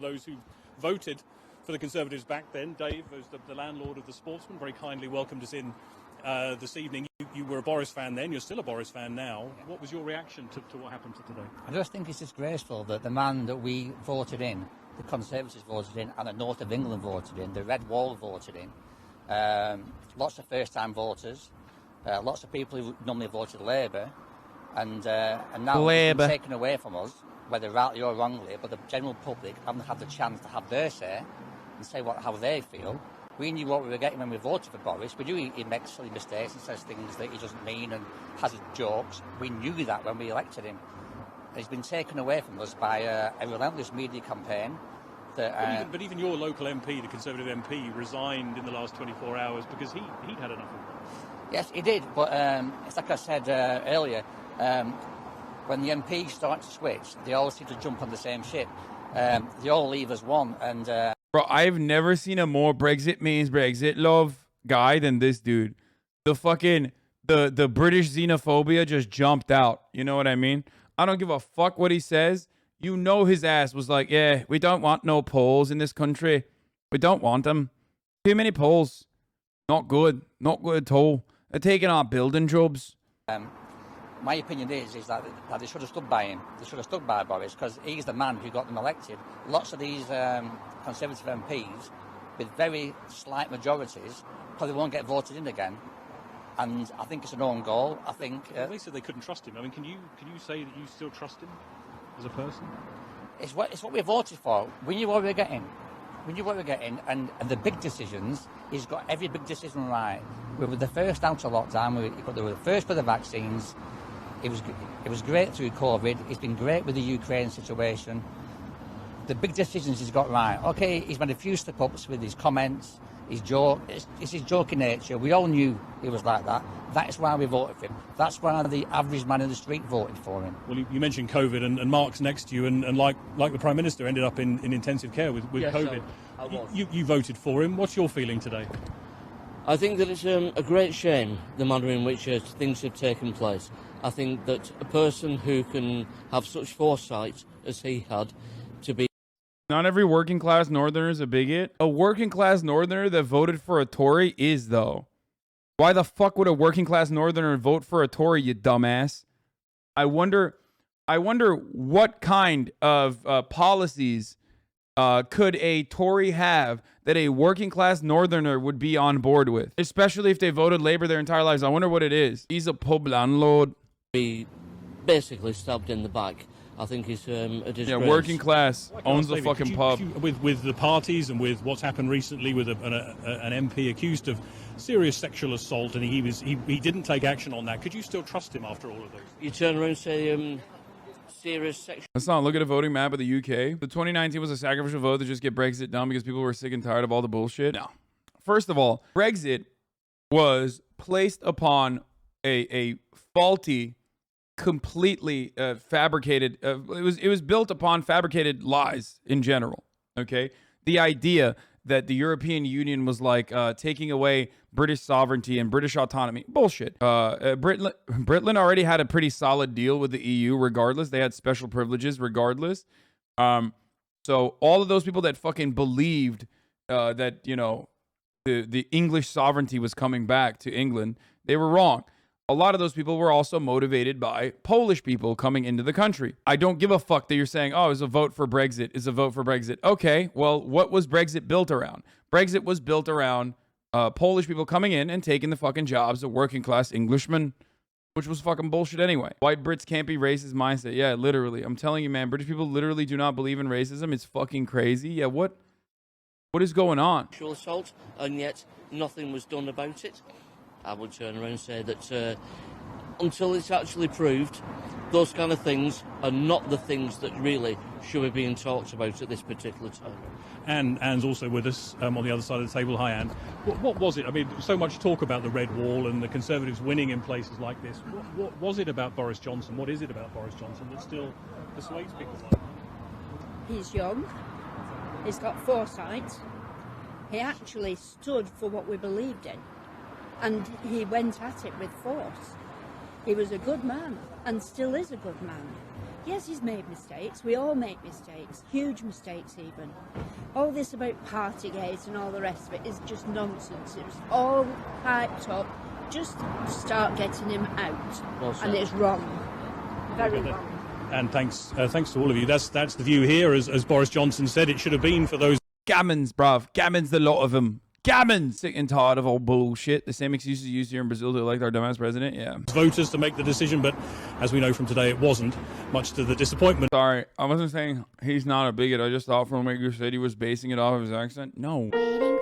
Those who voted for the Conservatives back then, Dave, as the landlord of the Sportsman, very kindly welcomed us in this evening. You were a Boris fan then, you're still a Boris fan now. What was your reaction to what happened today? I just think it's disgraceful that the man that we voted in, the Conservatives voted in, and the North of England voted in, the Red Wall voted in, lots of first-time voters, lots of people who normally voted Labour, and now it's been taken away from us, whether rightly or wrongly, but the general public haven't had the chance to have their say and say how they feel. We knew what we were getting when we voted for Boris. We knew he makes silly mistakes and says things that he doesn't mean and has his jokes. We knew that when we elected him. He's been taken away from us by a relentless media campaign. But even your local MP, the Conservative MP, resigned in the last 24 hours because he'd had enough of it. Yes, he did, but it's like I said earlier, when the MPs start to switch, they all seem to jump on the same ship. They all leave as one, and... Bro, I've never seen a more Brexit means Brexit love guy than this dude. The fucking, the British xenophobia just jumped out. You know what I mean? I don't give a fuck what he says. You know his ass was like, yeah, we don't want no Poles in this country. We don't want them. Too many Poles. Not good. Not good at all. They're taking our building jobs. My opinion is that they should have stood by him. They should have stood by Boris because he's the man who got them elected. Lots of these Conservative MPs with very slight majorities probably won't get voted in again. And I think it's an own goal. I think they said they couldn't trust him. I mean, can you say that you still trust him as a person? It's what we voted for. We knew what we were getting. We knew what we were getting, and the big decisions, he's got every big decision right. We were the first out of lockdown. We were the first for the vaccines. It was great through COVID. It's been great with the Ukraine situation. The big decisions he's got right. Okay, he's made a few slip-ups with his comments, his joke. It's his joking nature. We all knew he was like that. That's why we voted for him. That's why the average man in the street voted for him. Well, you mentioned COVID, and Mark's next to you, and like the Prime Minister, ended up in intensive care with yes, COVID. I was. You voted for him. What's your feeling today? I think that it's a great shame, the manner in which things have taken place. I think that a person who can have such foresight as he had to be... Not every working class northerner is a bigot. A working class northerner that voted for a Tory is, though. Why the fuck would a working class northerner vote for a Tory, you dumbass? I wonder what kind of policies could a Tory have that a working class northerner would be on board with? Especially if they voted Labour their entire lives. I wonder what it is. He's a pub landlord. Be basically stabbed in the back. I think it's a disgrace. Yeah, working class owns the fucking pub. With the parties and with what's happened recently with an MP accused of serious sexual assault, and he didn't take action on that. Could you still trust him after all of those? You turn around and say serious sexual... Let's not look at a voting map of the UK. The 2019 was a sacrificial vote to just get Brexit done because people were sick and tired of all the bullshit. No. First of all, Brexit was placed upon a faulty, completely fabricated. It was built upon fabricated lies in general. Okay, the idea that the European Union was like taking away British sovereignty and British autonomy, bullshit. Britain already had a pretty solid deal with the EU. Regardless, they had special privileges. Regardless, so all of those people that fucking believed that the English sovereignty was coming back to England, they were wrong. A lot of those people were also motivated by Polish people coming into the country. I don't give a fuck that you're saying, oh, it's a vote for Brexit. It's a vote for Brexit. Okay, well, what was Brexit built around? Brexit was built around Polish people coming in and taking the fucking jobs of working class Englishmen, which was fucking bullshit anyway. White Brits can't be racist mindset. Yeah, literally. I'm telling you, man, British people literally do not believe in racism. It's fucking crazy. Yeah, what is going on? Sexual assault, and yet nothing was done about it. I would turn around and say that until it's actually proved, those kind of things are not the things that really should be being talked about at this particular time. Anne's also with us on the other side of the table. Hi, Anne. What was it? I mean, so much talk about the Red Wall and the Conservatives winning in places like this. What was it about Boris Johnson? What is it about Boris Johnson that still persuades people like that? He's young. He's got foresight. He actually stood for what we believed in. And he went at it with force. He was a good man, and still is a good man. Yes, he's made mistakes. We all make mistakes, huge mistakes even. All this about Partygate and all the rest of it is just nonsense. It was all hyped up just to start getting him out. Well said. And it's wrong. Very wrong. And thanks to all of you. That's the view here, as Boris Johnson said. It should have been for those Gammons, bruv. Gammons, the lot of them. Gammons. Sick and tired of all bullshit. The same excuses used here in Brazil to elect our dumbass president. Yeah. voters to make the decision, but as we know from today, it wasn't, much to the disappointment. Sorry, I wasn't saying he's not a bigot. I just thought from what you said he was basing it off of his accent. No. Waiting